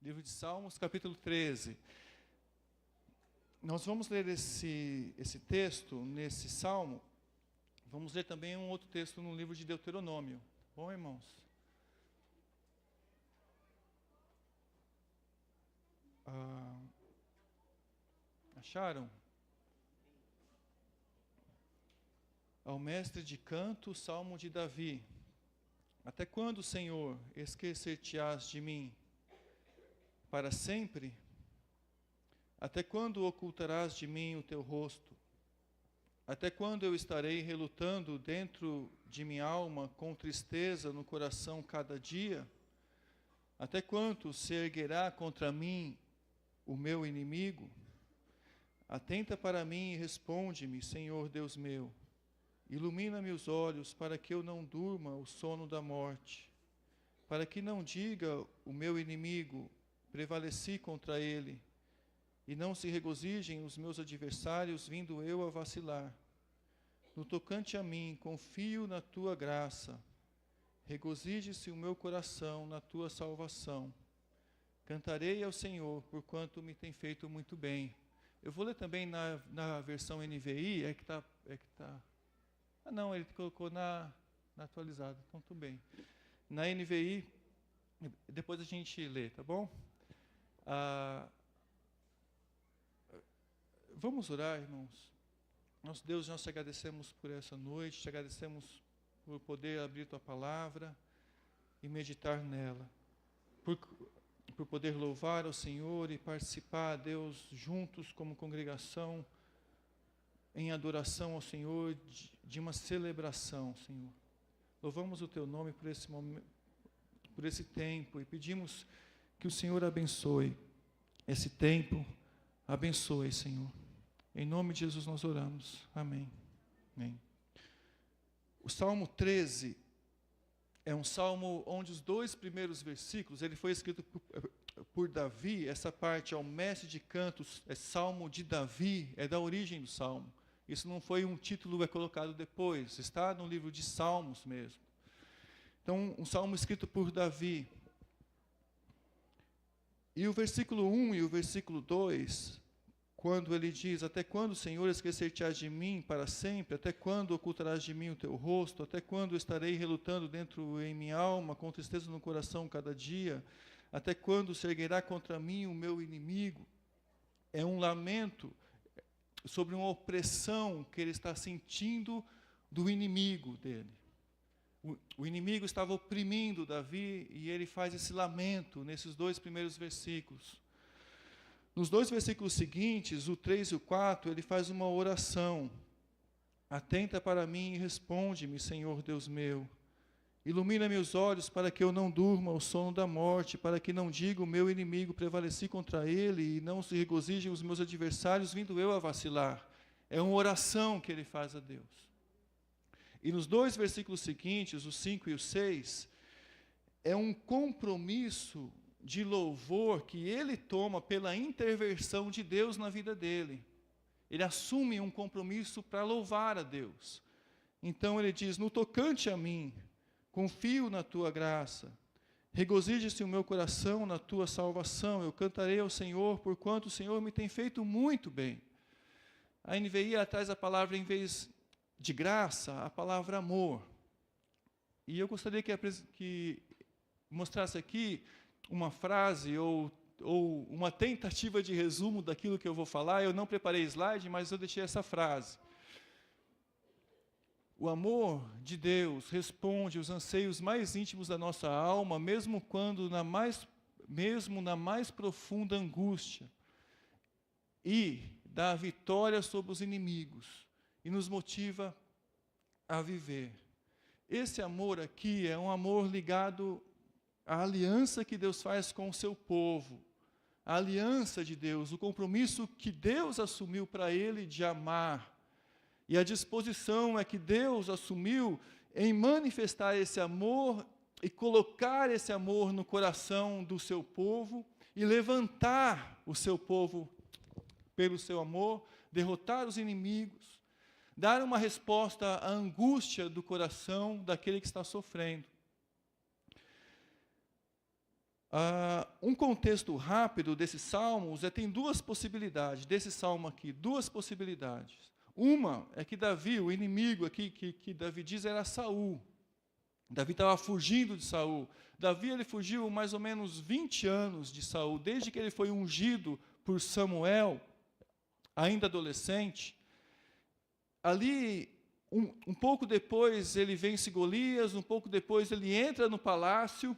Livro de Salmos, capítulo 13. Nós vamos ler esse texto nesse salmo. Vamos ler também um outro texto no livro de Deuteronômio. Bom, irmãos? Acharam? Ao mestre de canto, salmo de Davi. Até quando, Senhor, esquecer-te-ás de mim? Para sempre? Até quando ocultarás de mim o teu rosto? Até quando eu estarei relutando dentro de minha alma, com tristeza no coração cada dia? Até quando se erguerá contra mim o meu inimigo? Atenta para mim e responde-me, Senhor Deus meu. Ilumina-me os olhos para que eu não durma o sono da morte, para que não diga o meu inimigo, prevaleci contra ele, e não se regozijem os meus adversários, vindo eu a vacilar. No tocante a mim, confio na tua graça, regozije-se o meu coração na tua salvação. Cantarei ao Senhor, porquanto me tem feito muito bem. Eu vou ler também na versão NVI, não, ele colocou na atualizada, então tudo bem. Na NVI, depois a gente lê, tá bom? Vamos orar, irmãos. Nosso Deus, nós te agradecemos por essa noite, te agradecemos por poder abrir tua palavra e meditar nela, por poder louvar ao Senhor e participar, Deus, juntos como congregação, em adoração ao Senhor, de uma celebração, Senhor. Louvamos o teu nome por esse momento, por esse tempo, e pedimos que o Senhor abençoe esse tempo, abençoe, Senhor. Em nome de Jesus nós oramos. Amém. Amém. O Salmo 13 é um salmo onde os dois primeiros versículos, ele foi escrito por Davi. Essa parte ao mestre de cantos, é Salmo de Davi, é da origem do salmo. Isso não foi um título colocado depois, está no livro de Salmos mesmo. Então, um salmo escrito por Davi. E o versículo 1 e o versículo 2, quando ele diz, até quando, Senhor, esquecer-te-ás de mim para sempre? Até quando ocultarás de mim o teu rosto? Até quando estarei relutando dentro em minha alma, com tristeza no coração cada dia? Até quando se erguerá contra mim o meu inimigo? É um lamento sobre uma opressão que ele está sentindo do inimigo dele. O inimigo estava oprimindo Davi e ele faz esse lamento nesses dois primeiros versículos. Nos dois versículos seguintes, o 3 e o 4, ele faz uma oração. Atenta para mim e responde-me, Senhor Deus meu. Ilumina meus olhos para que eu não durma o sono da morte, para que não diga o meu inimigo, prevaleci contra ele, e não se regozijem os meus adversários, vindo eu a vacilar. É uma oração que ele faz a Deus. E nos dois versículos seguintes, os 5 e o 6, é um compromisso de louvor que ele toma pela intervenção de Deus na vida dele. Ele assume um compromisso para louvar a Deus. Então ele diz, no tocante a mim, confio na tua graça, regozije-se o meu coração na tua salvação, eu cantarei ao Senhor, porquanto o Senhor me tem feito muito bem. A NVI ela traz a palavra, em vez de graça, a palavra amor. E eu gostaria que mostrasse aqui uma frase ou uma tentativa de resumo daquilo que eu vou falar. Eu não preparei slide, mas eu deixei essa frase. O amor de Deus responde aos anseios mais íntimos da nossa alma, mesmo na mais profunda angústia, e dá a vitória sobre os inimigos, e nos motiva a viver. Esse amor aqui é um amor ligado à aliança que Deus faz com o seu povo, a aliança de Deus, o compromisso que Deus assumiu para ele de amar. E a disposição é que Deus assumiu em manifestar esse amor e colocar esse amor no coração do seu povo e levantar o seu povo pelo seu amor, derrotar os inimigos, dar uma resposta à angústia do coração daquele que está sofrendo. Um contexto rápido desses salmos tem duas possibilidades, desse salmo aqui, duas possibilidades. Uma é que Davi, o inimigo aqui que Davi diz era Saul. Davi estava fugindo de Saul. Davi ele fugiu mais ou menos 20 anos de Saul, desde que ele foi ungido por Samuel, ainda adolescente. Ali, um pouco depois, ele vence Golias, um pouco depois ele entra no palácio,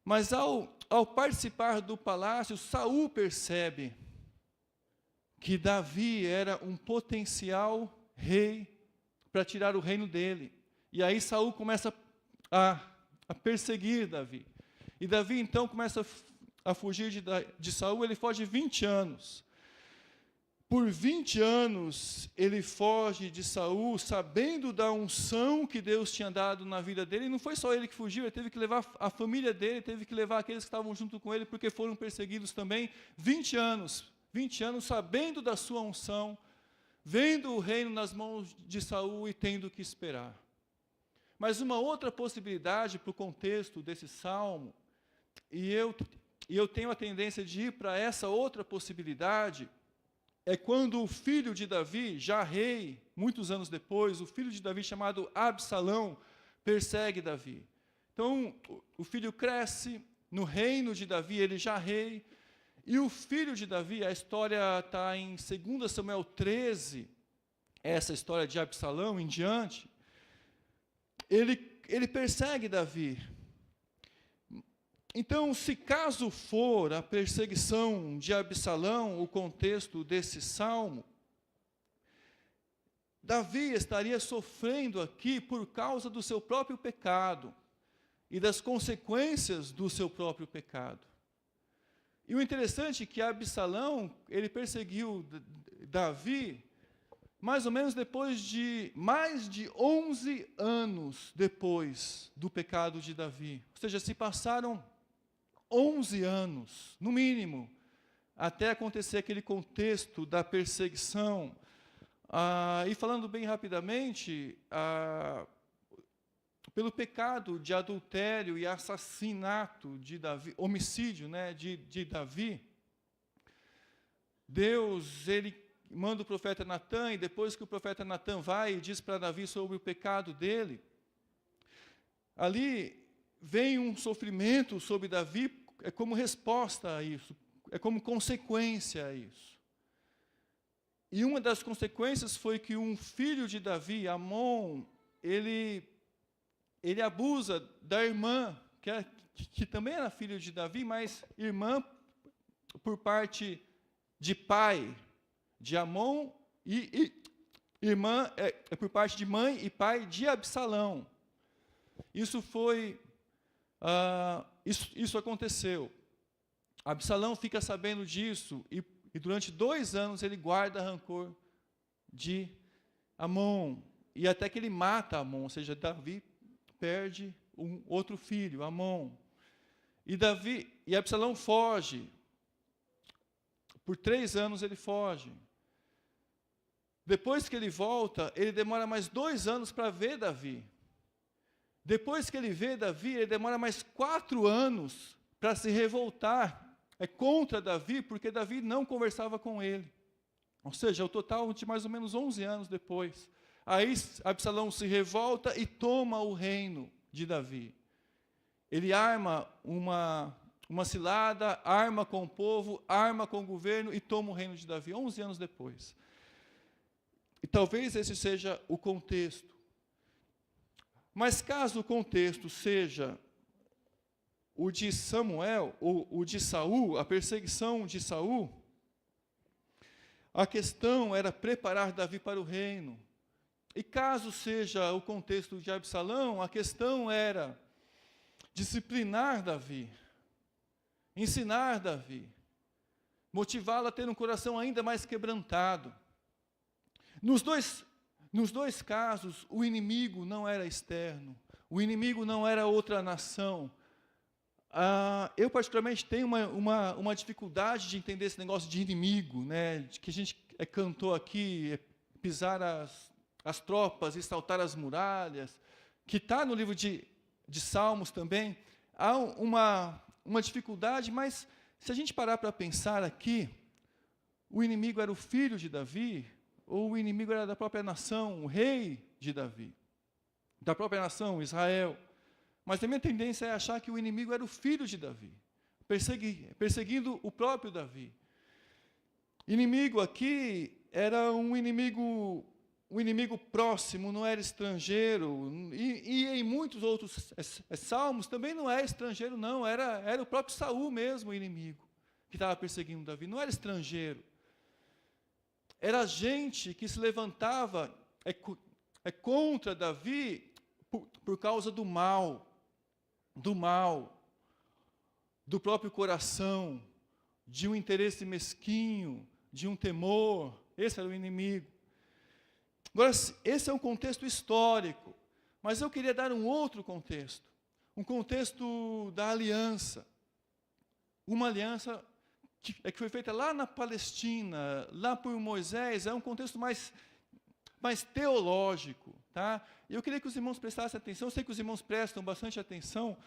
mas ao participar do palácio, Saul percebe que Davi era um potencial rei para tirar o reino dele. E aí Saul começa a perseguir Davi. E Davi então começa a fugir de Saul, ele foge 20 anos. Por 20 anos ele foge de Saul, sabendo da unção que Deus tinha dado na vida dele. E não foi só ele que fugiu, ele teve que levar a família dele, teve que levar aqueles que estavam junto com ele, porque foram perseguidos também. 20 anos sabendo da sua unção, vendo o reino nas mãos de Saul e tendo que esperar. Mas uma outra possibilidade para o contexto desse salmo, e eu tenho a tendência de ir para essa outra possibilidade, é quando o filho de Davi, já rei, muitos anos depois, o filho de Davi chamado Absalão, persegue Davi. Então, o filho cresce, no reino de Davi, ele já rei, e o filho de Davi, a história está em 2 Samuel 13, essa história de Absalão em diante, ele persegue Davi. Então, se caso for a perseguição de Absalão, o contexto desse salmo, Davi estaria sofrendo aqui por causa do seu próprio pecado e das consequências do seu próprio pecado. E o interessante é que Absalão, ele perseguiu Davi mais ou menos depois de mais de 11 anos depois do pecado de Davi. Ou seja, se passaram 11 anos, no mínimo, até acontecer aquele contexto da perseguição. E falando bem rapidamente, pelo pecado de adultério e assassinato de Davi, homicídio, né, de Davi, Deus, ele manda o profeta Natã, e depois que o profeta Natã vai e diz para Davi sobre o pecado dele, ali vem um sofrimento sobre Davi, é como resposta a isso, é como consequência a isso. E uma das consequências foi que um filho de Davi, Amon, ele abusa da irmã, que também era filho de Davi, mas irmã por parte de pai de Amon, e irmã por parte de mãe e pai de Absalão. Isso foi, isso aconteceu. Absalão fica sabendo disso, e durante 2 anos ele guarda rancor de Amon, e até que ele mata Amon, ou seja, Davi perde um outro filho, Amon. E Absalão foge. Por 3 anos ele foge. Depois que ele volta, ele demora mais 2 anos para ver Davi. Depois que ele vê Davi, ele demora mais 4 anos para se revoltar contra Davi, porque Davi não conversava com ele. Ou seja, o total de mais ou menos 11 anos depois. Aí Absalão se revolta e toma o reino de Davi. Ele arma uma cilada, arma com o povo, arma com o governo e toma o reino de Davi, 11 anos depois. E talvez esse seja o contexto. Mas caso o contexto seja o de Samuel, ou o de Saul, a perseguição de Saul, a questão era preparar Davi para o reino. E caso seja o contexto de Absalão, a questão era disciplinar Davi, ensinar Davi, motivá-lo a ter um coração ainda mais quebrantado. Nos dois casos, o inimigo não era externo, o inimigo não era outra nação. Eu particularmente tenho uma dificuldade de entender esse negócio de inimigo, né, de que a gente cantou aqui, pisar as tropas e saltar as muralhas, que está no livro de Salmos também. Há uma dificuldade, mas se a gente parar para pensar aqui, o inimigo era o filho de Davi, ou o inimigo era da própria nação, o rei de Davi, da própria nação, Israel. Mas a minha tendência é achar que o inimigo era o filho de Davi, perseguindo o próprio Davi. Inimigo aqui era um inimigo próximo, não era estrangeiro, e em muitos outros salmos também não é estrangeiro, não, era o próprio Saul mesmo, o inimigo, que estava perseguindo Davi, não era estrangeiro. Era gente que se levantava contra Davi por causa do mal, do próprio coração, de um interesse mesquinho, de um temor. Esse era o inimigo. Agora, esse é um contexto histórico, mas eu queria dar um outro contexto, um contexto da aliança. Uma aliança que foi feita lá na Palestina, lá por Moisés, é um contexto mais teológico, tá? Eu queria que os irmãos prestassem atenção, eu sei que os irmãos prestam bastante atenção,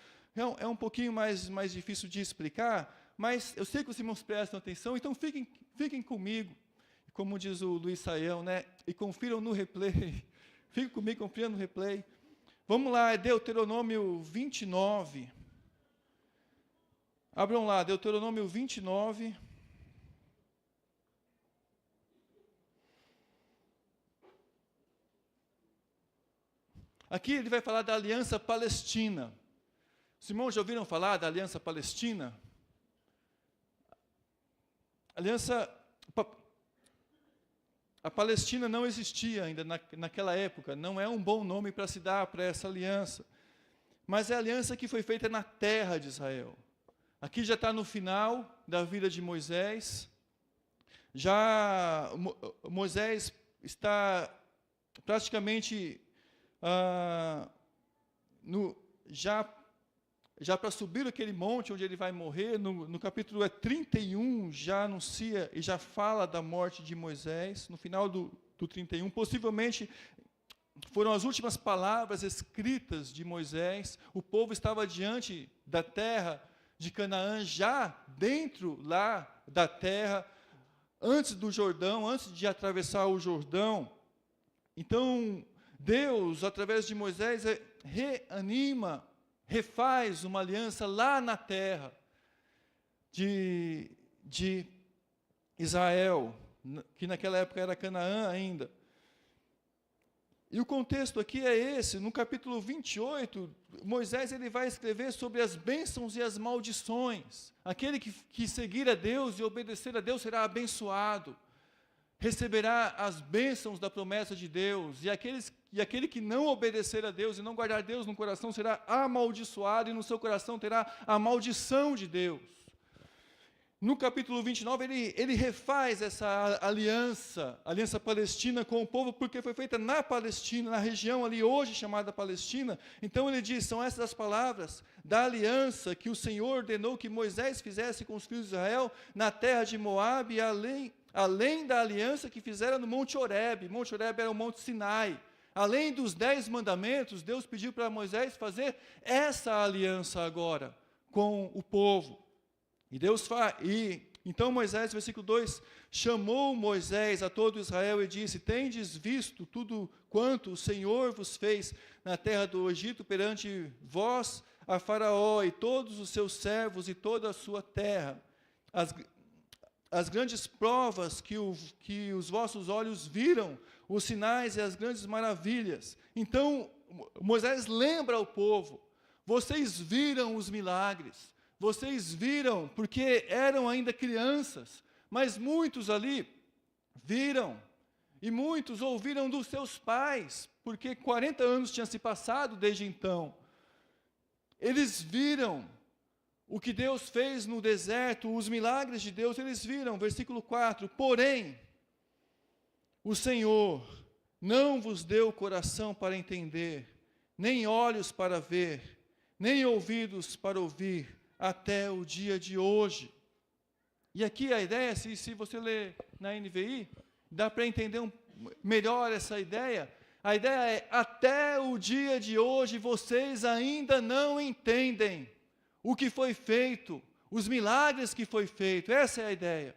é um pouquinho mais difícil de explicar, mas eu sei que os irmãos prestam atenção, então fiquem comigo, como diz o Luiz Saião, né? E confiram no replay. Fiquem comigo, confiram no replay. Vamos lá, é Deuteronômio 29. Abram lá, Deuteronômio 29. Aqui ele vai falar da aliança palestina. Os irmãos já ouviram falar da aliança palestina? A Palestina não existia ainda naquela época, não é um bom nome para se dar para essa aliança, mas é a aliança que foi feita na terra de Israel. Aqui já está no final da vida de Moisés, Moisés está praticamente já para subir aquele monte onde ele vai morrer, no capítulo 31, já anuncia e já fala da morte de Moisés, no final do 31, possivelmente foram as últimas palavras escritas de Moisés, o povo estava diante da terra de Canaã, já dentro lá da terra, antes do Jordão, antes de atravessar o Jordão. Então, Deus, através de Moisés, refaz uma aliança lá na terra de Israel, que naquela época era Canaã ainda. E o contexto aqui é esse, no capítulo 28, Moisés ele vai escrever sobre as bênçãos e as maldições. Aquele que seguir a Deus e obedecer a Deus será abençoado, receberá as bênçãos da promessa de Deus, e aquele que não obedecer a Deus e não guardar Deus no coração será amaldiçoado, e no seu coração terá a maldição de Deus. No capítulo 29, ele refaz essa aliança palestina com o povo, porque foi feita na Palestina, na região ali hoje chamada Palestina. Então ele diz, são essas as palavras da aliança que o Senhor ordenou que Moisés fizesse com os filhos de Israel na terra de Moabe, além da aliança que fizeram no Monte Horebe. Monte Horebe era o Monte Sinai. Além dos 10 mandamentos, Deus pediu para Moisés fazer essa aliança agora com o povo. Então Moisés, versículo 2, chamou Moisés a todo Israel e disse, tendes visto tudo quanto o Senhor vos fez na terra do Egito perante vós, a Faraó e todos os seus servos e toda a sua terra, as grandes provas que os vossos olhos viram, os sinais e as grandes maravilhas. Então Moisés lembra ao povo, vocês viram os milagres, vocês viram, porque eram ainda crianças, mas muitos ali viram, e muitos ouviram dos seus pais, porque 40 anos tinham se passado desde então. Eles viram o que Deus fez no deserto, os milagres de Deus, eles viram. Versículo 4, porém, o Senhor não vos deu coração para entender, nem olhos para ver, nem ouvidos para ouvir, até o dia de hoje. E aqui a ideia, se você ler na NVI, dá para entender melhor essa ideia. A ideia é, até o dia de hoje, vocês ainda não entendem o que foi feito, os milagres que foi feito. Essa é a ideia.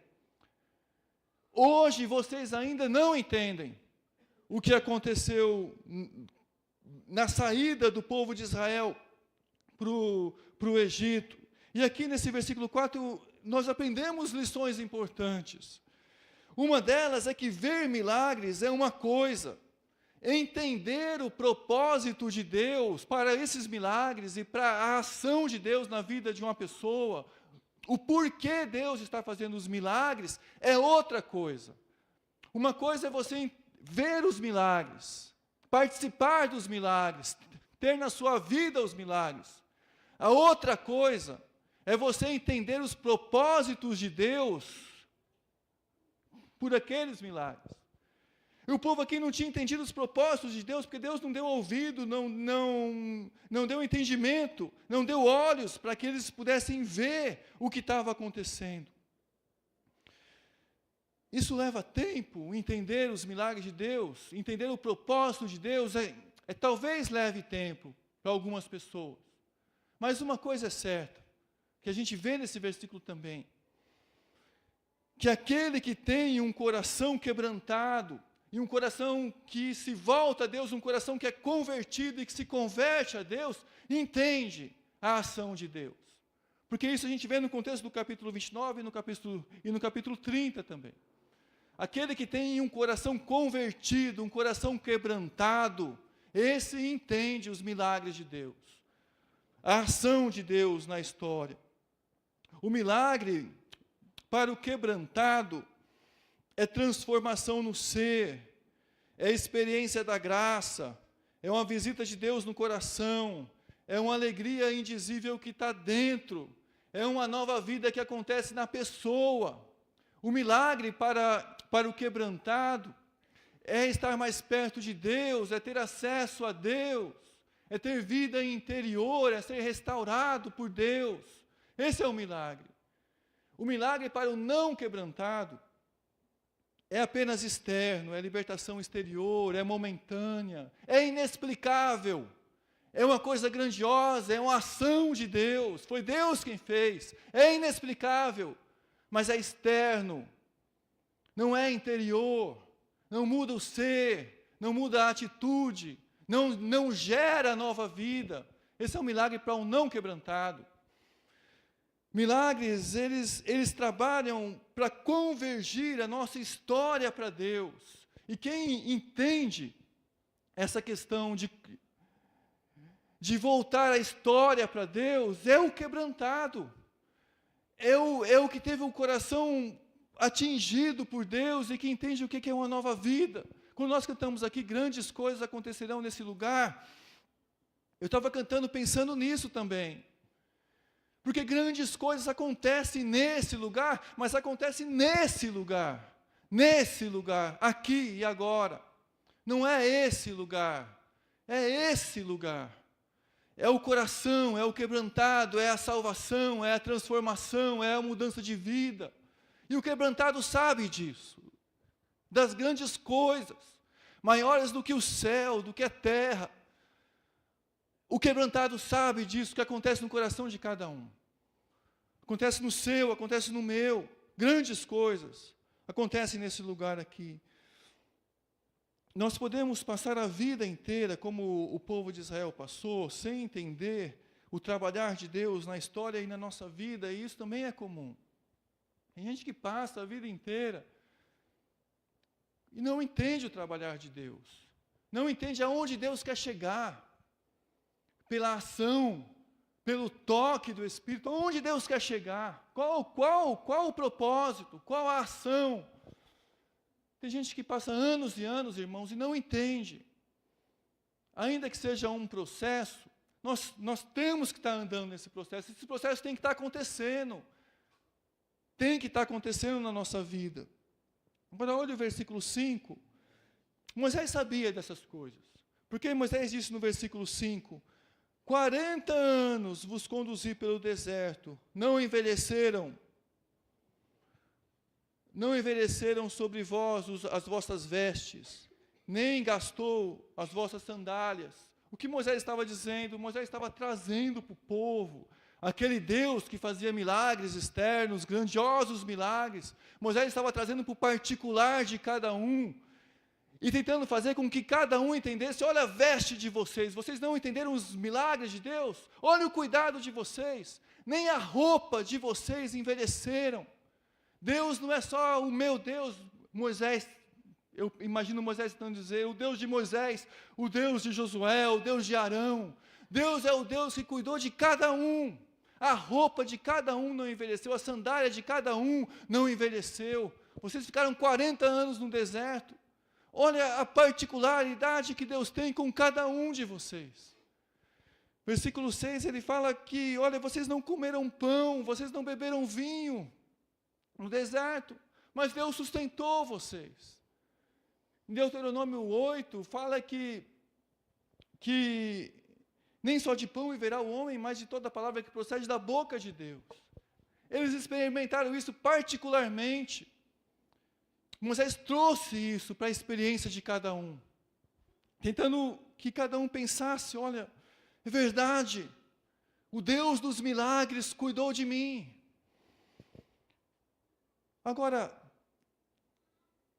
Hoje vocês ainda não entendem o que aconteceu na saída do povo de Israel para o Egito. E aqui nesse versículo 4, nós aprendemos lições importantes. Uma delas é que ver milagres é uma coisa, entender o propósito de Deus para esses milagres e para a ação de Deus na vida de uma pessoa, o porquê Deus está fazendo os milagres, é outra coisa. Uma coisa é você ver os milagres, participar dos milagres, ter na sua vida os milagres. A outra coisa é você entender os propósitos de Deus por aqueles milagres. E o povo aqui não tinha entendido os propósitos de Deus, porque Deus não deu ouvido, não deu entendimento, não deu olhos para que eles pudessem ver o que estava acontecendo. Isso leva tempo, entender os milagres de Deus, entender o propósito de Deus, talvez leve tempo para algumas pessoas. Mas uma coisa é certa, que a gente vê nesse versículo também, que aquele que tem um coração quebrantado, e um coração que se volta a Deus, um coração que é convertido e que se converte a Deus, entende a ação de Deus. Porque isso a gente vê no contexto do capítulo 29 e no capítulo 30 também. Aquele que tem um coração convertido, um coração quebrantado, esse entende os milagres de Deus, a ação de Deus na história. O milagre para o quebrantado é transformação no ser, é experiência da graça, é uma visita de Deus no coração, é uma alegria indizível que está dentro, é uma nova vida que acontece na pessoa. O milagre para o quebrantado é estar mais perto de Deus, é ter acesso a Deus, é ter vida interior, é ser restaurado por Deus. Esse é o milagre. O milagre para o não quebrantado é apenas externo, é libertação exterior, é momentânea, é inexplicável, é uma coisa grandiosa, é uma ação de Deus, foi Deus quem fez, é inexplicável, mas é externo, não é interior, não muda o ser, não muda a atitude, não gera nova vida. Esse é um milagre para um não quebrantado. Milagres, eles trabalham para convergir a nossa história para Deus. E quem entende essa questão de voltar a história para Deus é o quebrantado. É o que teve o coração atingido por Deus e que entende o que é uma nova vida. Quando nós cantamos aqui, grandes coisas acontecerão nesse lugar, eu estava cantando pensando nisso também. Porque grandes coisas acontecem nesse lugar, mas acontecem nesse lugar, aqui e agora. Não é esse lugar, é esse lugar. É o coração, é o quebrantado, é a salvação, é a transformação, é a mudança de vida. E o quebrantado sabe disso, das grandes coisas, maiores do que o céu, do que a terra. O quebrantado sabe disso, que acontece no coração de cada um. Acontece no seu, acontece no meu. Grandes coisas acontecem nesse lugar aqui. Nós podemos passar a vida inteira, como o povo de Israel passou, sem entender o trabalhar de Deus na história e na nossa vida, e isso também é comum. Tem gente que passa a vida inteira e não entende o trabalhar de Deus. Não entende aonde Deus quer chegar. Pela ação, pelo toque do Espírito, aonde Deus quer chegar? Qual o propósito? Qual a ação? Tem gente que passa anos e anos, irmãos, e não entende. Ainda que seja um processo, nós temos que estar andando nesse processo. Esse processo tem que estar acontecendo. Tem que estar acontecendo na nossa vida. Agora, olha o versículo 5. Moisés sabia dessas coisas. Porque Moisés disse no versículo 5, 40 anos vos conduzi pelo deserto, não envelheceram sobre vós as vossas vestes, nem gastou as vossas sandálias. O que Moisés estava dizendo? Moisés estava trazendo para o povo aquele Deus que fazia milagres externos, grandiosos milagres. Moisés estava trazendo para o particular de cada um, e tentando fazer com que cada um entendesse: olha a veste de vocês não entenderam os milagres de Deus? Olha o cuidado de vocês, nem a roupa de vocês envelheceram. Deus não é só o meu Deus, Moisés, eu imagino Moisés tentando dizer, o Deus de Moisés, o Deus de Josué, o Deus de Arão. Deus é o Deus que cuidou de cada um. A roupa de cada um não envelheceu, a sandália de cada um não envelheceu. Vocês ficaram 40 anos no deserto. Olha a particularidade que Deus tem com cada um de vocês. Versículo 6, ele fala que, olha, vocês não comeram pão, vocês não beberam vinho no deserto, mas Deus sustentou vocês. Em Deuteronômio 8, fala que nem só de pão viverá o homem, mas de toda a palavra que procede da boca de Deus. Eles experimentaram isso particularmente. Moisés trouxe isso para a experiência de cada um, tentando que cada um pensasse: olha, é verdade, o Deus dos milagres cuidou de mim. Agora,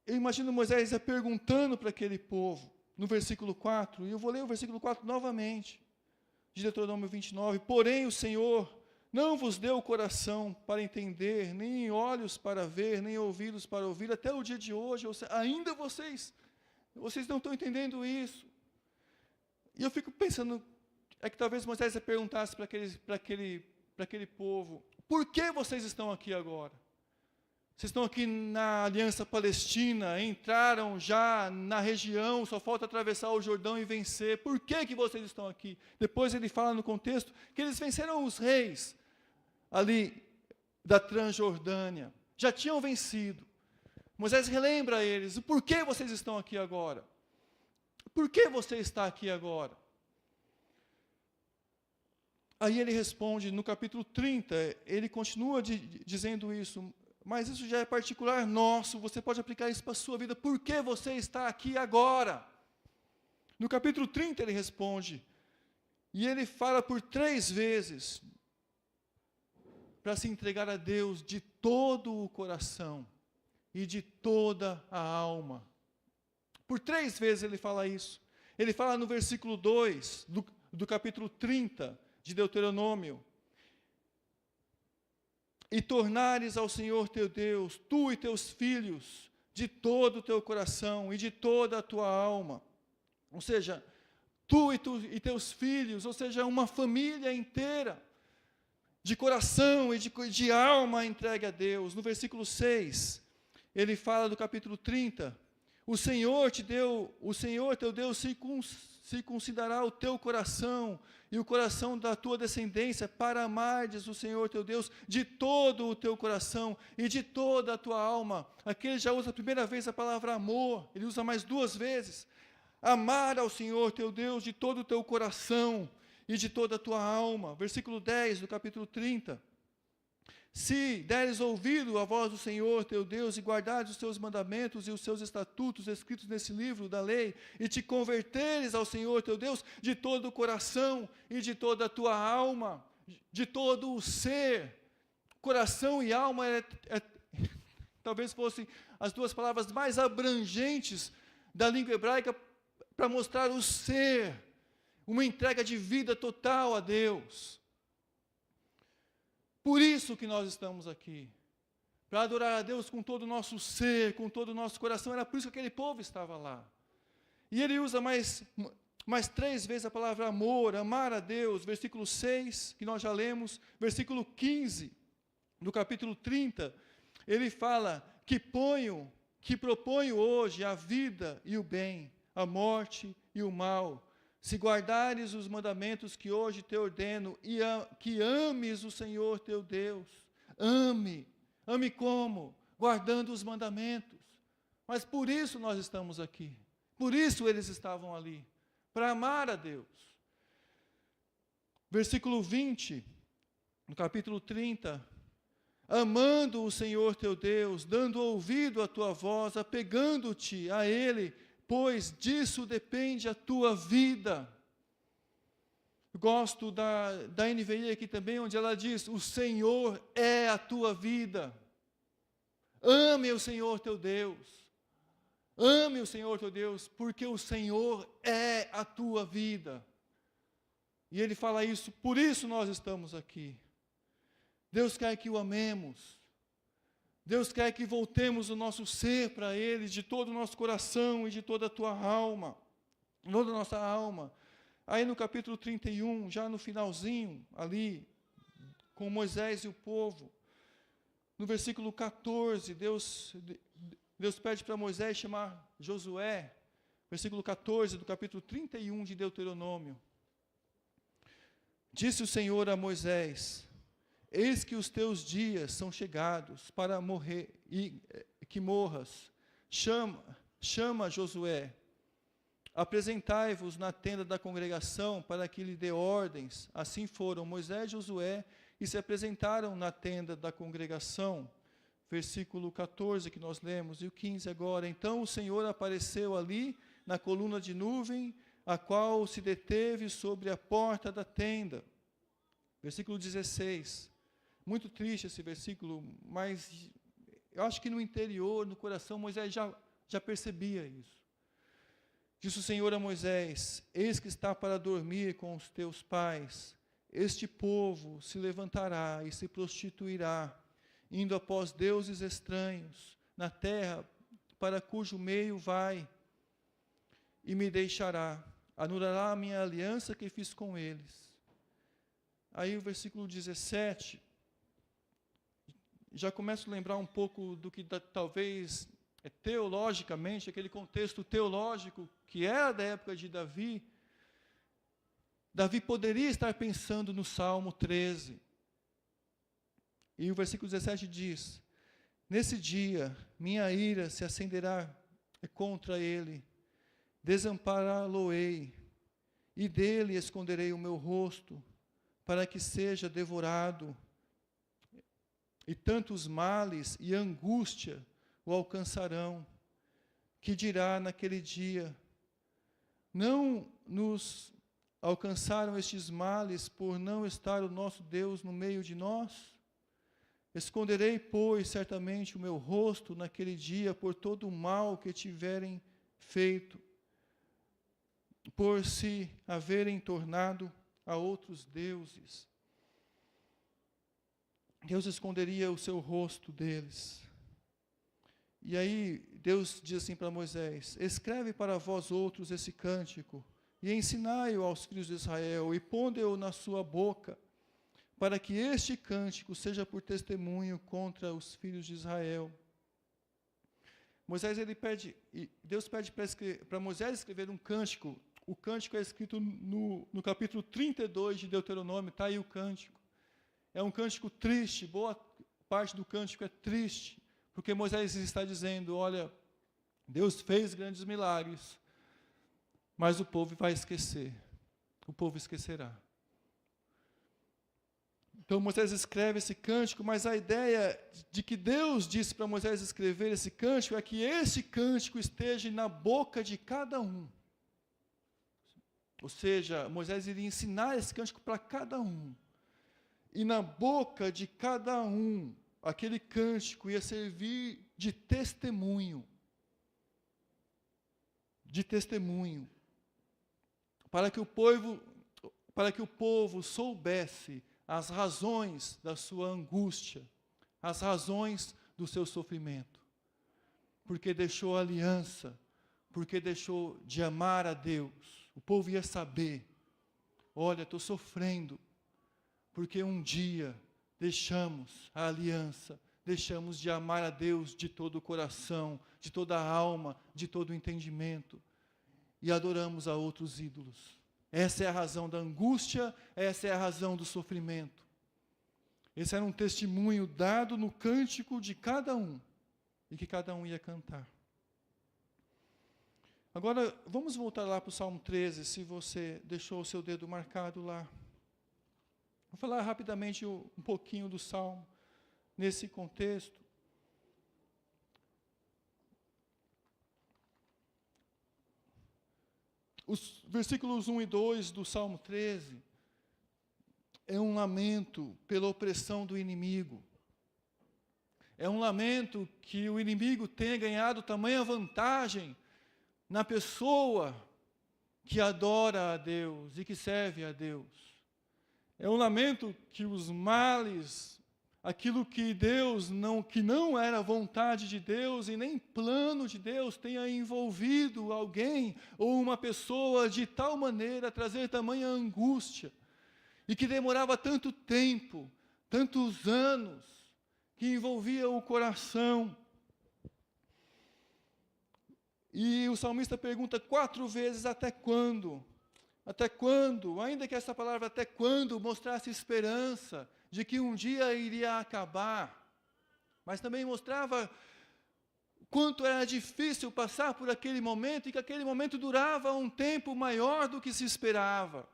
eu imagino Moisés perguntando para aquele povo, no versículo 4, e eu vou ler o versículo 4 novamente, de Deuteronômio 29, porém o Senhor não vos deu coração para entender, nem olhos para ver, nem ouvidos para ouvir, até o dia de hoje, ainda vocês não estão entendendo isso. E eu fico pensando, é que talvez Moisés perguntasse para aquele povo: por que vocês estão aqui agora? Vocês estão aqui na Aliança Palestina, entraram já na região, só falta atravessar o Jordão e vencer. Por que vocês estão aqui? Depois ele fala no contexto que eles venceram os reis ali da Transjordânia. Já tinham vencido. Moisés relembra a eles: por que vocês estão aqui agora? Por que você está aqui agora? Aí ele responde, no capítulo 30, ele continua dizendo isso: mas isso já é particular nosso, você pode aplicar isso para a sua vida. Por que você está aqui agora? No capítulo 30 ele responde, e ele fala por 3 vezes, para se entregar a Deus de todo o coração e de toda a alma. Por 3 vezes ele fala isso. Ele fala no versículo 2, do capítulo 30, de Deuteronômio: e tornares ao Senhor teu Deus, tu e teus filhos, de todo o teu coração e de toda a tua alma. Ou seja, tu e teus filhos, ou seja, uma família inteira, de coração e de alma entregue a Deus. No versículo 6, ele fala do capítulo 30, o Senhor teu Deus circuncidará o teu coração e o coração da tua descendência, para amardes o Senhor teu Deus de todo o teu coração e de toda a tua alma. Aqui ele já usa a primeira vez a palavra amor, ele usa mais 2 vezes. Amar ao Senhor teu Deus de todo o teu coração e de toda a tua alma. Versículo 10 do capítulo 30. Se deres ouvido à voz do Senhor teu Deus, e guardares os seus mandamentos e os seus estatutos escritos nesse livro da lei, e te converteres ao Senhor teu Deus de todo o coração e de toda a tua alma, de todo o ser. Coração e alma talvez fossem as 2 palavras mais abrangentes da língua hebraica para mostrar o ser, uma entrega de vida total a Deus. Por isso que nós estamos aqui, para adorar a Deus com todo o nosso ser, com todo o nosso coração. Era por isso que aquele povo estava lá. E ele usa mais 3 vezes a palavra amor, amar a Deus. Versículo 6, que nós já lemos. Versículo 15, do capítulo 30, ele fala que proponho hoje a vida e o bem, a morte e o mal. Se guardares os mandamentos que hoje te ordeno, e que ames o Senhor teu Deus. Ame como? Guardando os mandamentos. Mas por isso nós estamos aqui. Por isso eles estavam ali, para amar a Deus. Versículo 20, no capítulo 30. Amando o Senhor teu Deus, dando ouvido à tua voz, apegando-te a Ele, pois disso depende a tua vida. Gosto da NVI aqui também, onde ela diz: o Senhor é a tua vida. Ame o Senhor teu Deus. Ame o Senhor teu Deus, porque o Senhor é a tua vida. E ele fala isso, por isso nós estamos aqui. Deus quer que o amemos. Deus quer que voltemos o nosso ser para Ele, de todo o nosso coração e de toda a tua alma, toda a nossa alma. Aí no capítulo 31, já no finalzinho, ali, com Moisés e o povo, no versículo 14, Deus pede para Moisés chamar Josué, versículo 14 do capítulo 31 de Deuteronômio. Disse o Senhor a Moisés: eis que os teus dias são chegados para morrer, e que morras. Chama Josué. Apresentai-vos na tenda da congregação para que lhe dê ordens. Assim foram Moisés e Josué e se apresentaram na tenda da congregação. Versículo 14 que nós lemos, e o 15 agora. Então o Senhor apareceu ali na coluna de nuvem, a qual se deteve sobre a porta da tenda. Versículo 16. Muito triste esse versículo, mas eu acho que no interior, no coração, Moisés já percebia isso. Disse o Senhor a Moisés: eis que está para dormir com os teus pais. Este povo se levantará e se prostituirá, indo após deuses estranhos, na terra para cujo meio vai, e me deixará, anulará a minha aliança que fiz com eles. Aí o versículo 17, já começo a lembrar um pouco do que talvez teologicamente, aquele contexto teológico que era da época de Davi. Davi poderia estar pensando no Salmo 13. E o versículo 17 diz: nesse dia minha ira se acenderá contra ele, desampará-lo-ei, e dele esconderei o meu rosto, para que seja devorado, e tantos males e angústia o alcançarão, que dirá naquele dia: não nos alcançaram estes males por não estar o nosso Deus no meio de nós? Esconderei, pois, certamente o meu rosto naquele dia por todo o mal que tiverem feito, por se haverem tornado a outros deuses. Deus esconderia o seu rosto deles. E aí Deus diz assim para Moisés: escreve para vós outros esse cântico, e ensinai-o aos filhos de Israel, e ponde-o na sua boca, para que este cântico seja por testemunho contra os filhos de Israel. Deus pede para Moisés escrever um cântico. O cântico é escrito no capítulo 32 de Deuteronômio, está aí o cântico. É um cântico triste, boa parte do cântico é triste, porque Moisés está dizendo: olha, Deus fez grandes milagres, mas o povo vai esquecer, o povo esquecerá. Então Moisés escreve esse cântico, mas a ideia de que Deus disse para Moisés escrever esse cântico é que esse cântico esteja na boca de cada um. Ou seja, Moisés iria ensinar esse cântico para cada um. E na boca de cada um, aquele cântico ia servir de testemunho. De testemunho. Para que o povo soubesse as razões da sua angústia, as razões do seu sofrimento. Porque deixou a aliança, porque deixou de amar a Deus. O povo ia saber: olha, estou sofrendo, porque um dia deixamos a aliança, deixamos de amar a Deus de todo o coração, de toda a alma, de todo o entendimento, e adoramos a outros ídolos. Essa é a razão da angústia, essa é a razão do sofrimento. Esse era um testemunho dado no cântico de cada um, e que cada um ia cantar. Agora, vamos voltar lá para o Salmo 13, se você deixou o seu dedo marcado lá. Vou falar rapidamente um pouquinho do Salmo, nesse contexto. Os versículos 1 e 2 do Salmo 13 é um lamento pela opressão do inimigo. É um lamento que o inimigo tenha ganhado tamanha vantagem na pessoa que adora a Deus e que serve a Deus. É um lamento que os males, aquilo que não era vontade de Deus e nem plano de Deus, tenha envolvido alguém ou uma pessoa de tal maneira a trazer tamanha angústia, e que demorava tanto tempo, tantos anos, que envolvia o coração. E o salmista pergunta 4 vezes: até quando? Até quando? Ainda que essa palavra até quando mostrasse esperança de que um dia iria acabar, mas também mostrava quanto era difícil passar por aquele momento, e que aquele momento durava um tempo maior do que se esperava.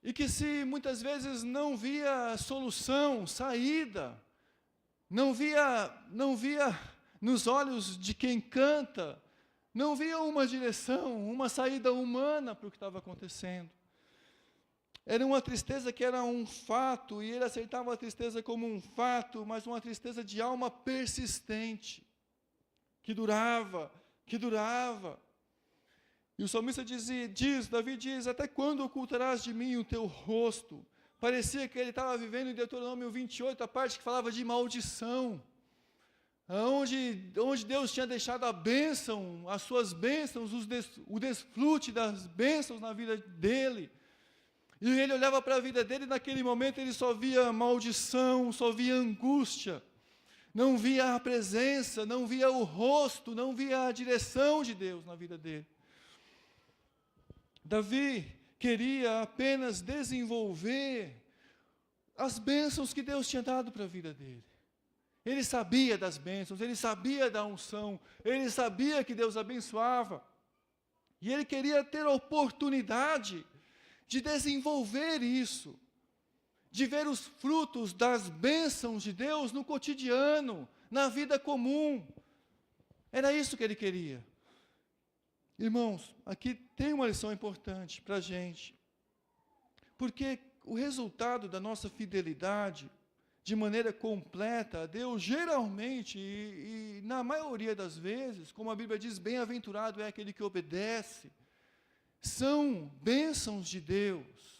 E que se muitas vezes não via solução, saída, não via nos olhos de quem canta, não via uma direção, uma saída humana para o que estava acontecendo. Era uma tristeza que era um fato, e ele aceitava a tristeza como um fato, mas uma tristeza de alma persistente, que durava. E o salmista Davi diz: até quando ocultarás de mim o teu rosto? Parecia que ele estava vivendo em Deuteronômio 28, a parte que falava de maldição, onde Deus tinha deixado a bênção, as suas bênçãos, o desfrute das bênçãos na vida dele. E ele olhava para a vida dele, e naquele momento ele só via maldição, só via angústia, não via a presença, não via o rosto, não via a direção de Deus na vida dele. Davi queria apenas desenvolver as bênçãos que Deus tinha dado para a vida dele. Ele sabia das bênçãos, ele sabia da unção, ele sabia que Deus abençoava. E ele queria ter a oportunidade de desenvolver isso, de ver os frutos das bênçãos de Deus no cotidiano, na vida comum. Era isso que ele queria. Irmãos, aqui tem uma lição importante para a gente, porque o resultado da nossa fidelidade, de maneira completa a Deus, geralmente, e na maioria das vezes, como a Bíblia diz, bem-aventurado é aquele que obedece, são bênçãos de Deus.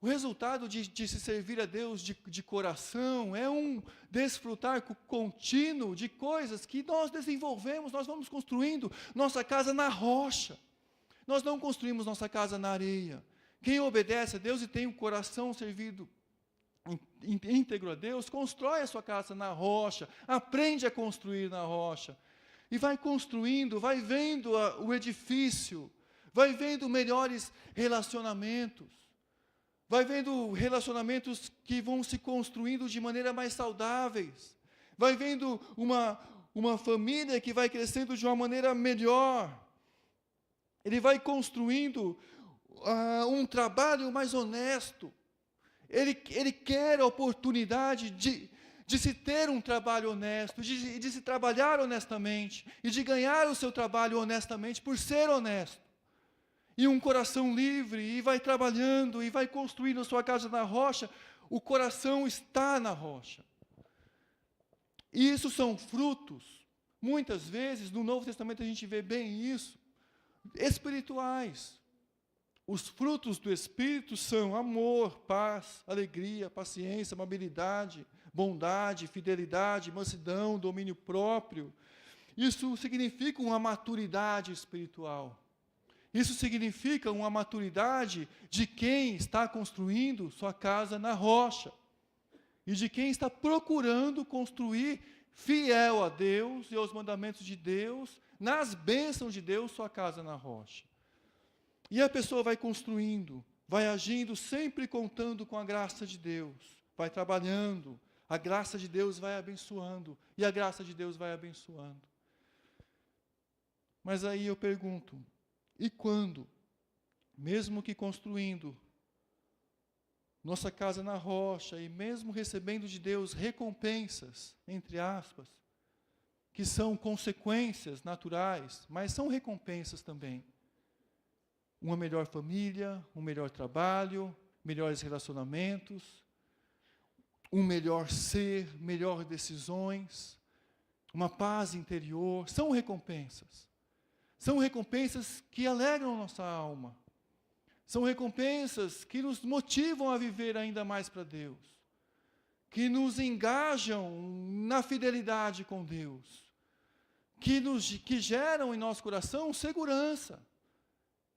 O resultado de se servir a Deus de coração é um desfrutar contínuo de coisas que nós desenvolvemos, nós vamos construindo nossa casa na rocha. Nós não construímos nossa casa na areia. Quem obedece a Deus e tem o coração servido íntegro a Deus, constrói a sua casa na rocha, aprende a construir na rocha, e vai construindo, vai vendo o edifício, vai vendo melhores relacionamentos, vai vendo relacionamentos que vão se construindo de maneira mais saudáveis, vai vendo uma família que vai crescendo de uma maneira melhor, ele vai construindo um trabalho mais honesto, ele quer a oportunidade de se ter um trabalho honesto, de se trabalhar honestamente, e de ganhar o seu trabalho honestamente por ser honesto. E um coração livre, e vai trabalhando, e vai construindo a sua casa na rocha, o coração está na rocha. E isso são frutos, muitas vezes, no Novo Testamento a gente vê bem isso, espirituais. Os frutos do Espírito são amor, paz, alegria, paciência, amabilidade, bondade, fidelidade, mansidão, domínio próprio. Isso significa uma maturidade espiritual. Isso significa uma maturidade de quem está construindo sua casa na rocha. E de quem está procurando construir, fiel a Deus e aos mandamentos de Deus, nas bênçãos de Deus, sua casa na rocha. E a pessoa vai construindo, vai agindo, sempre contando com a graça de Deus, vai trabalhando, a graça de Deus vai abençoando, e a graça de Deus vai abençoando. Mas aí eu pergunto, e quando, mesmo que construindo nossa casa na rocha, e mesmo recebendo de Deus recompensas, entre aspas, que são consequências naturais, mas são recompensas também, uma melhor família, um melhor trabalho, melhores relacionamentos, um melhor ser, melhores decisões, uma paz interior. São recompensas. São recompensas que alegram nossa alma. São recompensas que nos motivam a viver ainda mais para Deus, que nos engajam na fidelidade com Deus, que geram em nosso coração segurança.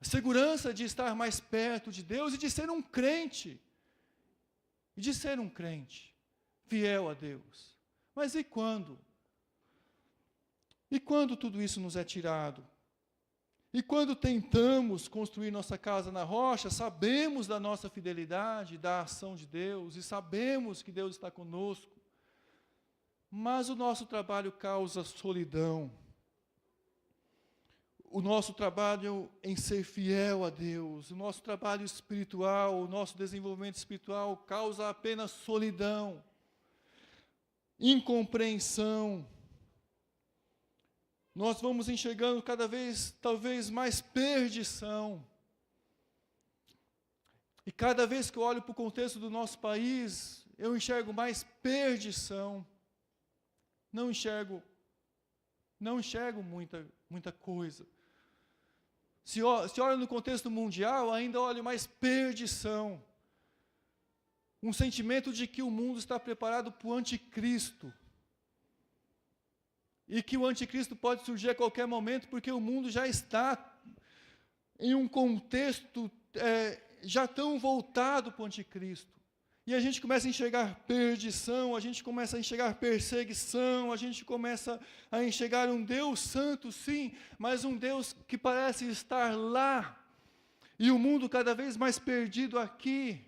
Segurança de estar mais perto de Deus e de ser um crente. E de ser um crente fiel a Deus. Mas e quando? E quando tudo isso nos é tirado? E quando tentamos construir nossa casa na rocha, sabemos da nossa fidelidade, da ação de Deus, e sabemos que Deus está conosco, mas o nosso trabalho causa solidão. O nosso trabalho em ser fiel a Deus, o nosso trabalho espiritual, o nosso desenvolvimento espiritual causa apenas solidão, incompreensão. Nós vamos enxergando cada vez, talvez, mais perdição. E cada vez que eu olho para o contexto do nosso país, eu enxergo mais perdição. Não enxergo muita coisa. Se olha no contexto mundial, ainda olho mais perdição. Um sentimento de que o mundo está preparado para o anticristo. E que o anticristo pode surgir a qualquer momento, porque o mundo já está em um contexto já tão voltado para o anticristo. E a gente começa a enxergar perdição, a gente começa a enxergar perseguição, a gente começa a enxergar um Deus santo, sim, mas um Deus que parece estar lá, e o mundo cada vez mais perdido aqui,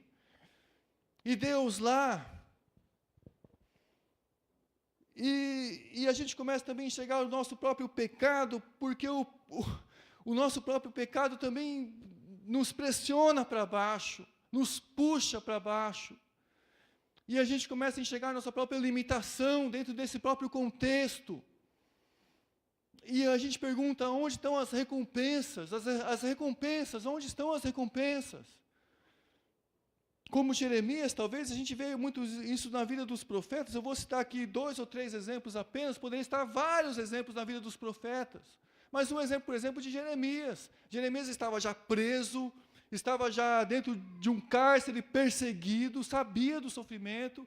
e Deus lá. E a gente começa também a enxergar o nosso próprio pecado, porque o nosso próprio pecado também nos pressiona para baixo, nos puxa para baixo. E a gente começa a enxergar a nossa própria limitação dentro desse próprio contexto. E a gente pergunta, onde estão as recompensas? As recompensas, onde estão as recompensas? Como Jeremias, talvez a gente vê muito isso na vida dos profetas. Eu vou citar aqui 2 ou 3 exemplos apenas, poderia estar vários exemplos na vida dos profetas. Mas um exemplo, por exemplo, de Jeremias. Jeremias estava já preso, estava já dentro de um cárcere, perseguido, sabia do sofrimento,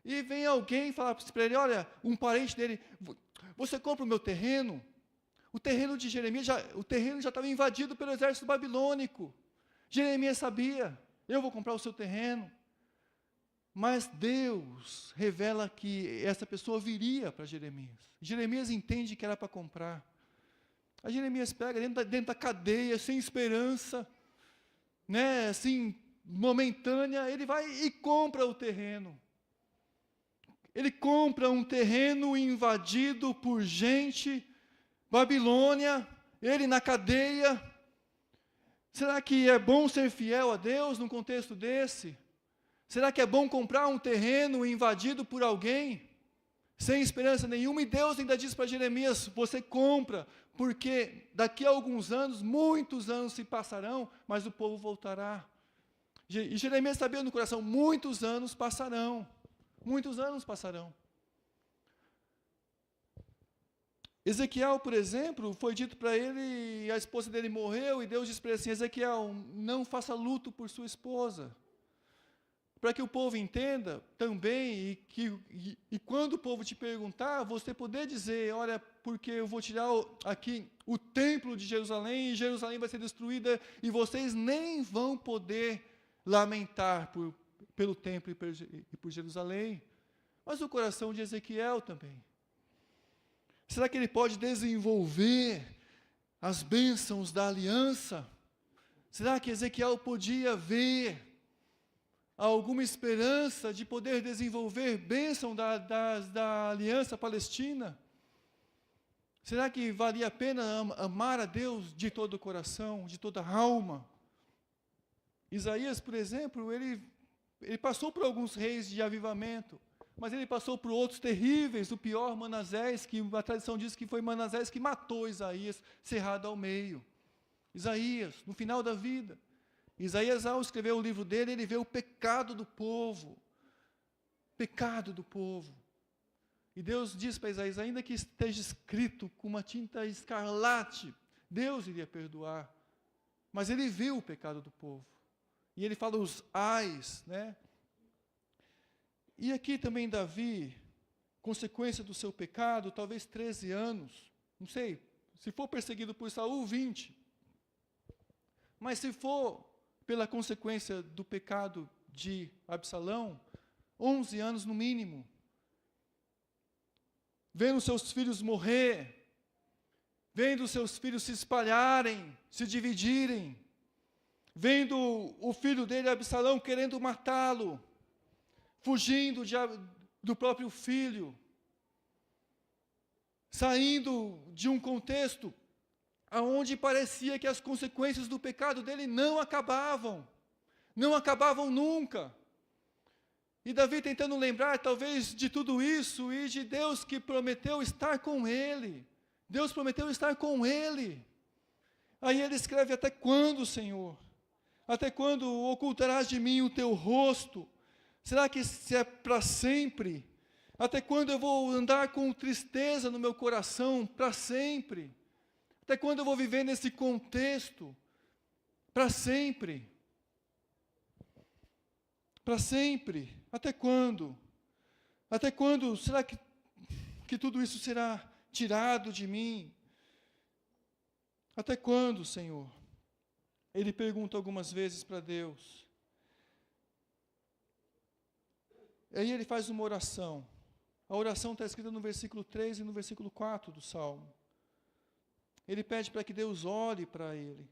e vem alguém falar para ele, olha, um parente dele, você compra o meu terreno? O terreno de Jeremias, o terreno já estava invadido pelo exército babilônico. Jeremias sabia, eu vou comprar o seu terreno. Mas Deus revela que essa pessoa viria para Jeremias. Jeremias entende que era para comprar. Aí Jeremias pega dentro da cadeia, sem esperança, né, assim, momentânea, ele vai e compra o terreno. Ele compra um terreno invadido por gente, Babilônia, ele na cadeia. Será que é bom ser fiel a Deus num contexto desse? Será que é bom comprar um terreno invadido por alguém, sem esperança nenhuma? E Deus ainda diz para Jeremias, você compra, porque daqui a alguns anos, muitos anos se passarão, mas o povo voltará. E Jeremias sabia no coração, muitos anos passarão. Muitos anos passarão. Ezequiel, por exemplo, foi dito para ele, a esposa dele morreu, e Deus disse para ele assim, Ezequiel, não faça luto por sua esposa. Para que o povo entenda também, e quando o povo te perguntar, você poder dizer, olha, porque eu vou tirar aqui o templo de Jerusalém, e Jerusalém vai ser destruída, e vocês nem vão poder lamentar pelo templo e por Jerusalém. Mas o coração de Ezequiel também. Será que ele pode desenvolver as bênçãos da aliança? Será que Ezequiel podia ver alguma esperança de poder desenvolver bênção da aliança palestina? Será que valia a pena amar a Deus de todo o coração, de toda a alma? Isaías, por exemplo, ele passou por alguns reis de avivamento, mas ele passou por outros terríveis, o pior, Manassés, que a tradição diz que foi Manassés que matou Isaías, cerrado ao meio. Isaías, no final da vida. Isaías, ao escrever o livro dele, ele vê o pecado do povo. Pecado do povo. E Deus diz para Isaías, ainda que esteja escrito com uma tinta escarlate, Deus iria perdoar. Mas ele viu o pecado do povo. E ele fala os ais, né? E aqui também Davi, consequência do seu pecado, talvez 13 anos, não sei, se for perseguido por Saul, 20. Mas se for pela consequência do pecado de Absalão, 11 anos no mínimo. Vendo seus filhos morrer, vendo seus filhos se espalharem, se dividirem, vendo o filho dele, Absalão, querendo matá-lo, fugindo do próprio filho, saindo de um contexto aonde parecia que as consequências do pecado dele não acabavam nunca. E Davi tentando lembrar, talvez, de tudo isso e de Deus que prometeu estar com ele. Deus prometeu estar com ele. Aí ele escreve, até quando, Senhor? Até quando ocultarás de mim o teu rosto? Será que se é para sempre? Até quando eu vou andar com tristeza no meu coração? Para sempre. Até quando eu vou viver nesse contexto? Para sempre. Para sempre. Até quando? Até quando será que tudo isso será tirado de mim? Até quando, Senhor? Ele pergunta algumas vezes para Deus. Aí ele faz uma oração. A oração está escrita no versículo 3 e no versículo 4 do Salmo. Ele pede para que Deus olhe para ele.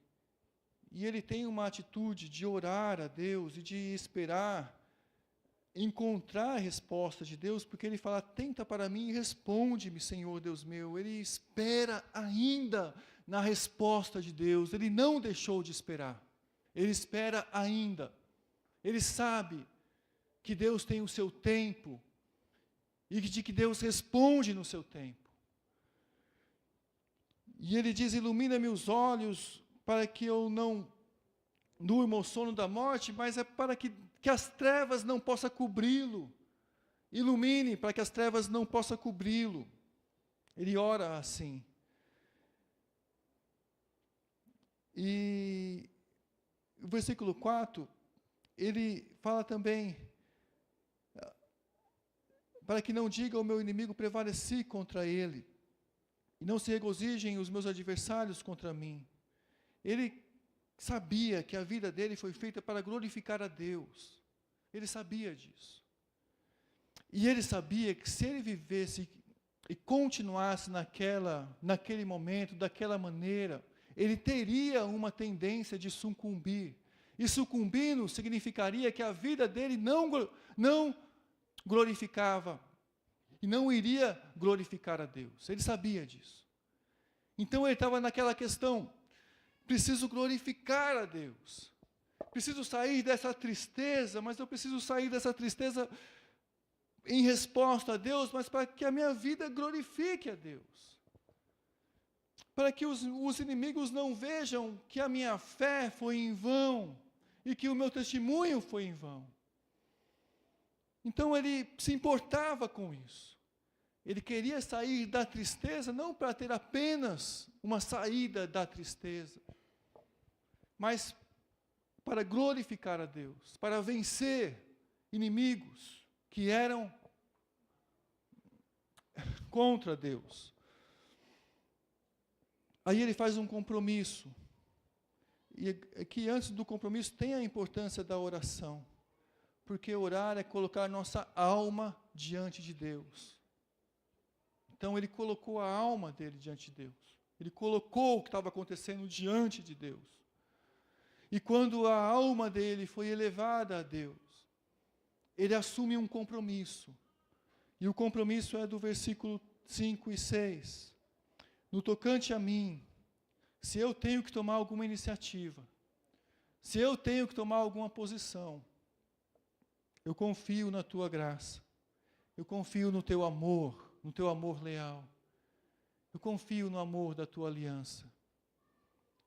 E ele tem uma atitude de orar a Deus e de esperar encontrar a resposta de Deus, porque ele fala, atenta para mim e responde-me, Senhor Deus meu. Ele espera ainda na resposta de Deus, ele não deixou de esperar, ele espera ainda, ele sabe que Deus tem o seu tempo, e de que Deus responde no seu tempo. E ele diz, ilumina-me os olhos, para que eu não durma o sono da morte, mas é para que as trevas não possam cobri-lo. Ilumine para que as trevas não possam cobri-lo. Ele ora assim. E o versículo 4, ele fala também, para que não diga o meu inimigo, prevaleci contra ele, e não se regozijem os meus adversários contra mim. Ele sabia que a vida dele foi feita para glorificar a Deus. Ele sabia disso. E ele sabia que se ele vivesse e continuasse naquele momento, daquela maneira, ele teria uma tendência de sucumbir. E sucumbindo significaria que a vida dele não glorificava e não iria glorificar a Deus. Ele sabia disso. Então ele estava naquela questão, preciso glorificar a Deus. Preciso sair dessa tristeza, mas eu preciso sair dessa tristeza em resposta a Deus, mas para que a minha vida glorifique a Deus. Para que os inimigos não vejam que a minha fé foi em vão e que o meu testemunho foi em vão. Então ele se importava com isso. Ele queria sair da tristeza, não para ter apenas uma saída da tristeza, mas para glorificar a Deus, para vencer inimigos que eram contra Deus. Aí ele faz um compromisso. E que antes do compromisso tem a importância da oração. Porque orar é colocar nossa alma diante de Deus. Então ele colocou a alma dele diante de Deus. Ele colocou o que estava acontecendo diante de Deus. E quando a alma dele foi elevada a Deus, ele assume um compromisso. E o compromisso é do versículo 5 e 6. No tocante a mim, se eu tenho que tomar alguma iniciativa, se eu tenho que tomar alguma posição, eu confio na tua graça, eu confio no teu amor leal, eu confio no amor da tua aliança,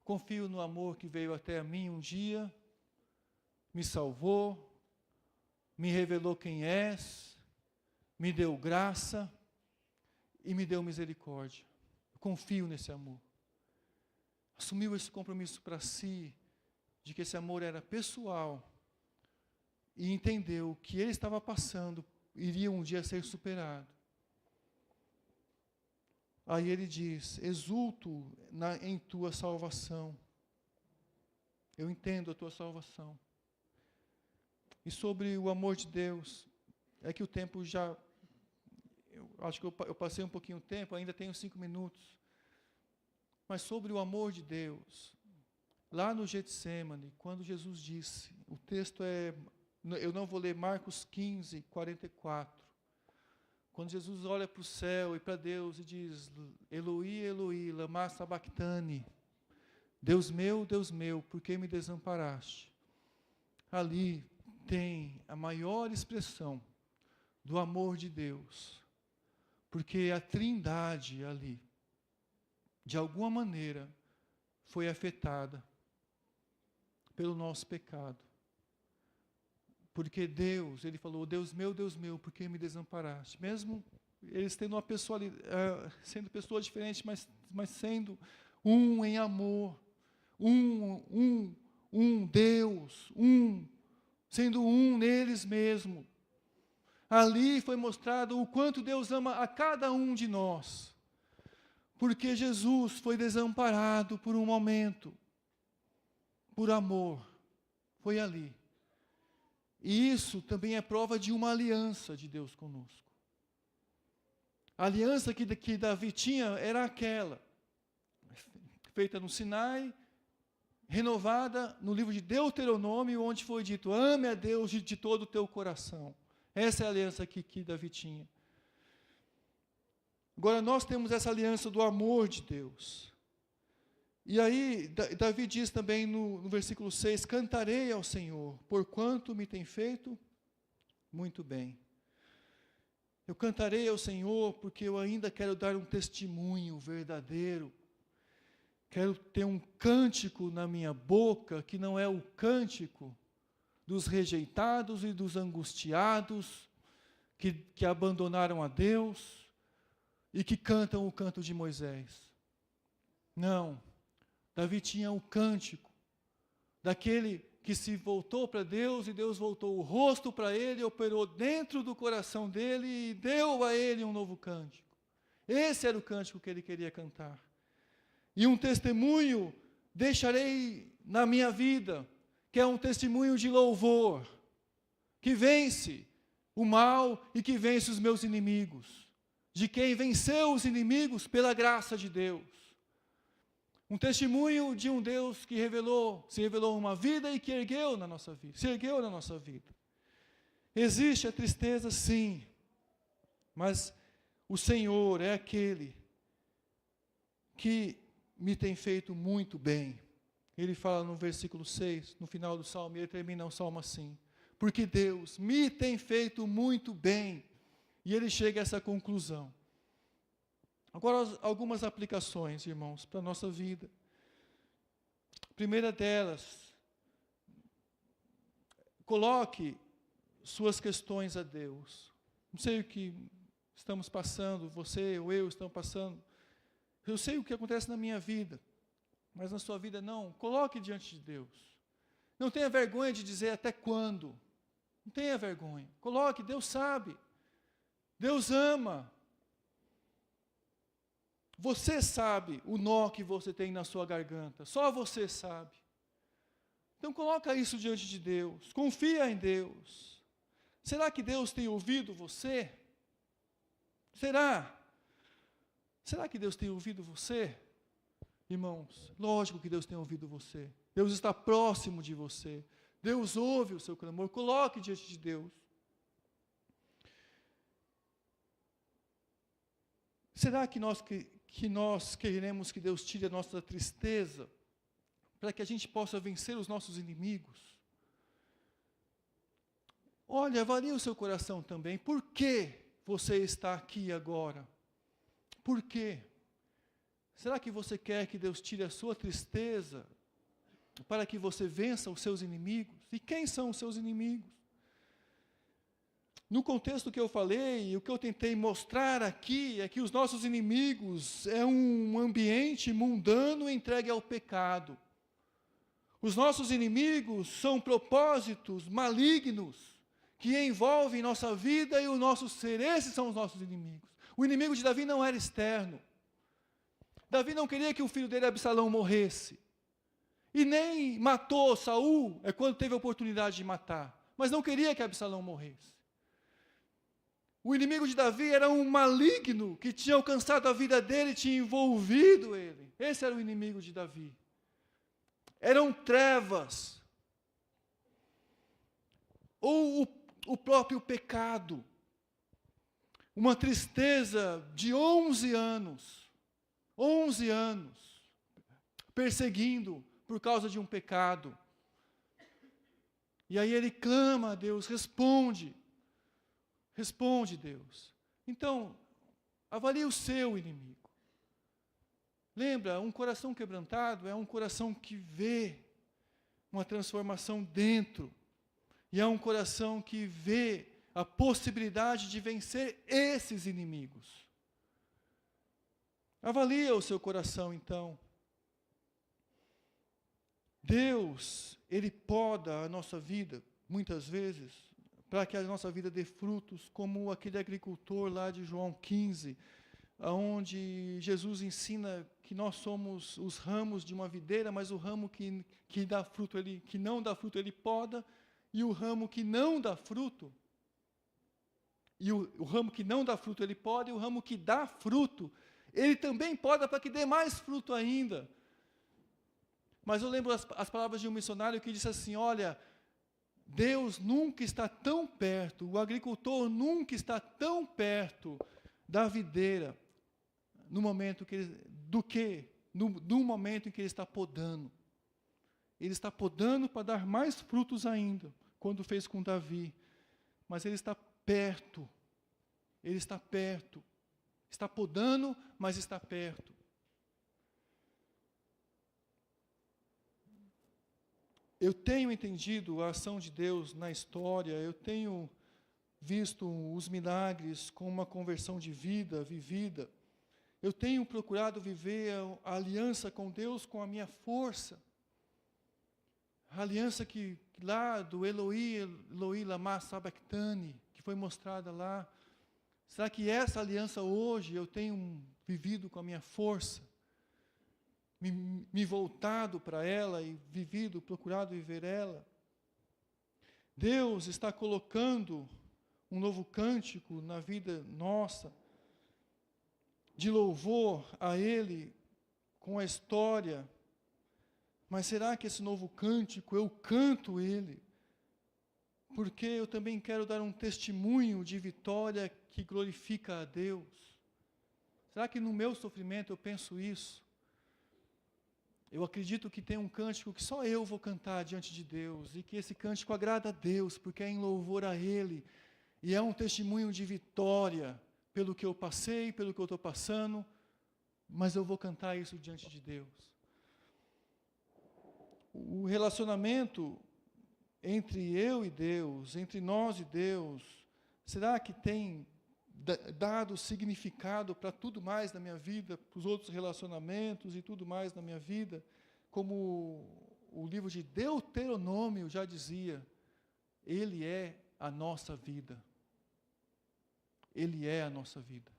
confio no amor que veio até a mim um dia me salvou, me revelou quem és, me deu graça e me deu misericórdia. Eu confio nesse amor. Assumiu esse compromisso para si, de que esse amor era pessoal, e entendeu que ele estava passando, iria um dia ser superado. Aí ele diz, exulto em tua salvação. Eu entendo a tua salvação. E sobre o amor de Deus, é que o tempo já, eu acho que eu passei um pouquinho de tempo, ainda tenho 5 minutos. Mas sobre o amor de Deus, lá no Getsêmani, quando Jesus disse, o texto é, eu não vou ler Marcos 15, 44. Quando Jesus olha para o céu e para Deus e diz, Eloi, Eloi, lama sabachthani, Deus meu, por que me desamparaste? Ali tem a maior expressão do amor de Deus, porque a Trindade ali, de alguma maneira, foi afetada pelo nosso pecado. Porque Deus, ele falou, Deus meu, por que me desamparaste? Mesmo eles tendo uma pessoalidade, sendo pessoas diferentes, mas sendo um em amor, Deus, sendo um neles mesmo. Ali foi mostrado o quanto Deus ama a cada um de nós. Porque Jesus foi desamparado por um momento, por amor, foi ali. E isso também é prova de uma aliança de Deus conosco. A aliança que Davi tinha era aquela, feita no Sinai, renovada no livro de Deuteronômio, onde foi dito, ame a Deus de todo o teu coração. Essa é a aliança que Davi tinha. Agora nós temos essa aliança do amor de Deus. E aí, Davi diz também no versículo 6, cantarei ao Senhor, porquanto me tem feito muito bem. Eu cantarei ao Senhor porque eu ainda quero dar um testemunho verdadeiro. Quero ter um cântico na minha boca, que não é o cântico dos rejeitados e dos angustiados, que abandonaram a Deus e que cantam o canto de Moisés. Não. Davi tinha o cântico daquele que se voltou para Deus e Deus voltou o rosto para ele, operou dentro do coração dele e deu a ele um novo cântico. Esse era o cântico que ele queria cantar. E um testemunho deixarei na minha vida, que é um testemunho de louvor, que vence o mal e que vence os meus inimigos, de quem venceu os inimigos pela graça de Deus. Um testemunho de um Deus que se revelou uma vida e que se ergueu na nossa vida. Existe a tristeza, sim, mas o Senhor é aquele que me tem feito muito bem. Ele fala no versículo 6, no final do salmo, e ele termina o salmo assim, porque Deus me tem feito muito bem, e ele chega a essa conclusão. Agora, algumas aplicações, irmãos, para a nossa vida. A primeira delas, coloque suas questões a Deus. Não sei o que estamos passando, você ou eu estamos passando. Eu sei o que acontece na minha vida, mas na sua vida não. Coloque diante de Deus. Não tenha vergonha de dizer até quando. Não tenha vergonha. Coloque, Deus sabe. Deus ama. Você sabe o nó que você tem na sua garganta. Só você sabe. Então coloca isso diante de Deus. Confia em Deus. Será que Deus tem ouvido você? Será? Será que Deus tem ouvido você? Irmãos, lógico que Deus tem ouvido você. Deus está próximo de você. Deus ouve o seu clamor. Coloque diante de Deus. Será que nós queremos que Deus tire a nossa tristeza para que a gente possa vencer os nossos inimigos? Olha, avalie o seu coração também. Por que você está aqui agora? Por quê? Será que você quer que Deus tire a sua tristeza para que você vença os seus inimigos. E quem são os seus inimigos? No contexto que eu falei, o que eu tentei mostrar aqui é que os nossos inimigos é um ambiente mundano entregue ao pecado. Os nossos inimigos são propósitos malignos que envolvem nossa vida e o nosso ser. Esses são os nossos inimigos. O inimigo de Davi não era externo. Davi não queria que o filho dele, Absalão, morresse. E nem matou Saul, quando teve a oportunidade de matar. Mas não queria que Absalão morresse. O inimigo de Davi era um maligno que tinha alcançado a vida dele, tinha envolvido ele. Esse era o inimigo de Davi. Eram trevas. Ou o próprio pecado. Uma tristeza de 11 anos. 11 anos. Perseguindo por causa de um pecado. E aí ele clama a Deus, responde. Responde, Deus. Então, avalie o seu inimigo. Lembra, um coração quebrantado é um coração que vê uma transformação dentro. E é um coração que vê a possibilidade de vencer esses inimigos. Avalie o seu coração, então. Deus, Ele poda a nossa vida, muitas vezes, para que a nossa vida dê frutos, como aquele agricultor lá de João 15, onde Jesus ensina que nós somos os ramos de uma videira, mas o ramo que dá fruto, que não dá fruto, ele poda, e o ramo que não dá fruto, o ramo que não dá fruto, ele poda, e o ramo que dá fruto, ele também poda para que dê mais fruto ainda. Mas eu lembro as palavras de um missionário que disse assim, olha, Deus nunca está tão perto, o agricultor nunca está tão perto da videira no momento no momento em que ele está podando. Ele está podando para dar mais frutos ainda, quando fez com Davi. Mas ele está perto. Ele está perto. Está podando, mas está perto. Eu tenho entendido a ação de Deus na história, eu tenho visto os milagres com uma conversão de vida vivida. Eu tenho procurado viver a aliança com Deus com a minha força. A aliança que lá do Eloi, Eloi lama sabachthani, que foi mostrada lá. Será que essa aliança hoje eu tenho vivido com a minha força? Me voltado para ela e procurado viver ela. Deus está colocando um novo cântico na vida nossa, de louvor a Ele, com a história. Mas será que esse novo cântico, eu canto ele? Porque eu também quero dar um testemunho de vitória que glorifica a Deus. Será que no meu sofrimento eu penso isso? Eu acredito que tem um cântico que só eu vou cantar diante de Deus, e que esse cântico agrada a Deus, porque é em louvor a Ele, e é um testemunho de vitória, pelo que eu passei, pelo que eu estou passando, mas eu vou cantar isso diante de Deus. O relacionamento entre eu e Deus, entre nós e Deus, será que tem dado significado para tudo mais na minha vida, para os outros relacionamentos e tudo mais na minha vida, como o livro de Deuteronômio já dizia, Ele é a nossa vida. Ele é a nossa vida.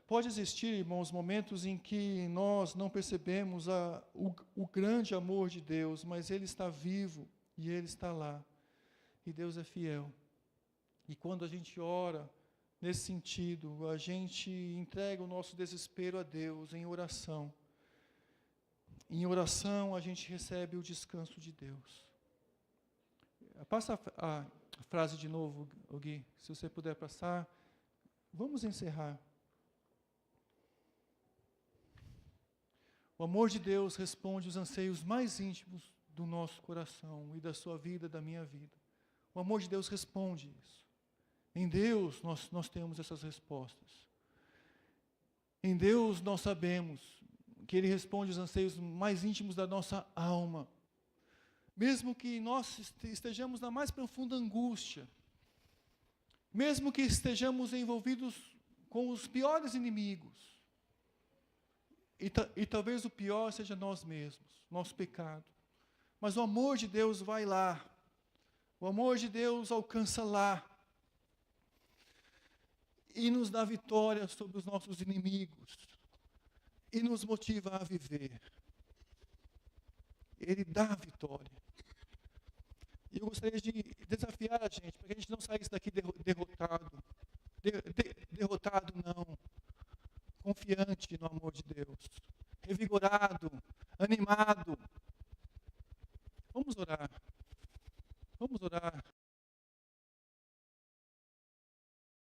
Pode existir, irmãos, momentos em que nós não percebemos o grande amor de Deus, mas Ele está vivo e Ele está lá. E Deus é fiel. E quando a gente ora nesse sentido, a gente entrega o nosso desespero a Deus em oração. Em oração a gente recebe o descanso de Deus. Passa a frase de novo, Gui, se você puder passar. Vamos encerrar. O amor de Deus responde os anseios mais íntimos do nosso coração e da sua vida, da minha vida. O amor de Deus responde isso. Em Deus nós temos essas respostas. Em Deus nós sabemos que Ele responde os anseios mais íntimos da nossa alma. Mesmo que nós estejamos na mais profunda angústia, mesmo que estejamos envolvidos com os piores inimigos, e talvez o pior seja nós mesmos, nosso pecado. Mas o amor de Deus vai lá, o amor de Deus alcança lá, e nos dá vitória sobre os nossos inimigos, e nos motiva a viver. Ele dá a vitória. E eu gostaria de desafiar a gente, para que a gente não saísse daqui derrotado. Derrotado não. Confiante no amor de Deus. Revigorado, animado,